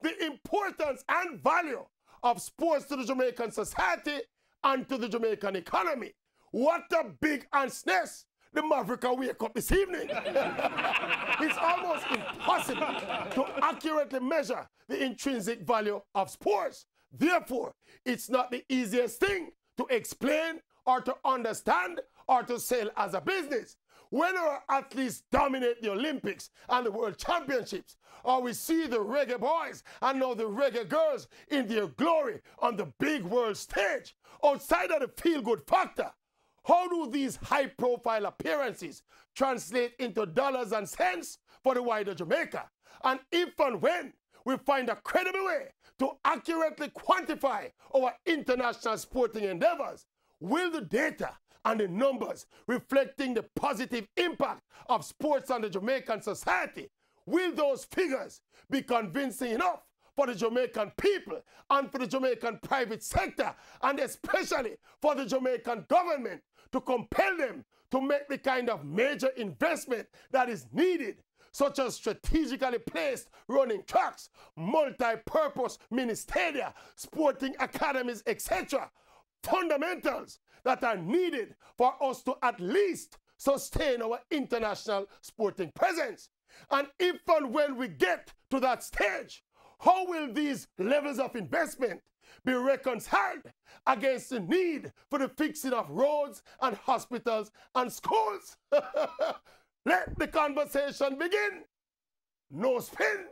the importance and value of sports to the Jamaican society and to the Jamaican economy. What a big ant's nest the Maverick will wake up this evening. It's almost impossible to accurately measure the intrinsic value of sports. Therefore, it's not the easiest thing to explain or to understand or to sell as a business. When our athletes dominate the Olympics and the World Championships, or we see the reggae boys and now the reggae girls in their glory on the big world stage, outside of the feel-good factor, how do these high-profile appearances translate into dollars and cents for the wider Jamaica? And if and when we find a credible way to accurately quantify our international sporting endeavors, will the data and the numbers reflecting the positive impact of sports on the Jamaican society, will those figures be convincing enough for the Jamaican people and for the Jamaican private sector, and especially for the Jamaican government, to compel them to make the kind of major investment that is needed, such as strategically placed running tracks, multi-purpose mini stadia, sporting academies, etc. Fundamentals that are needed for us to at least sustain our international sporting presence. And if and when we get to that stage, how will these levels of investment be reconciled against the need for the fixing of roads and hospitals and schools? Let the conversation begin. No spin.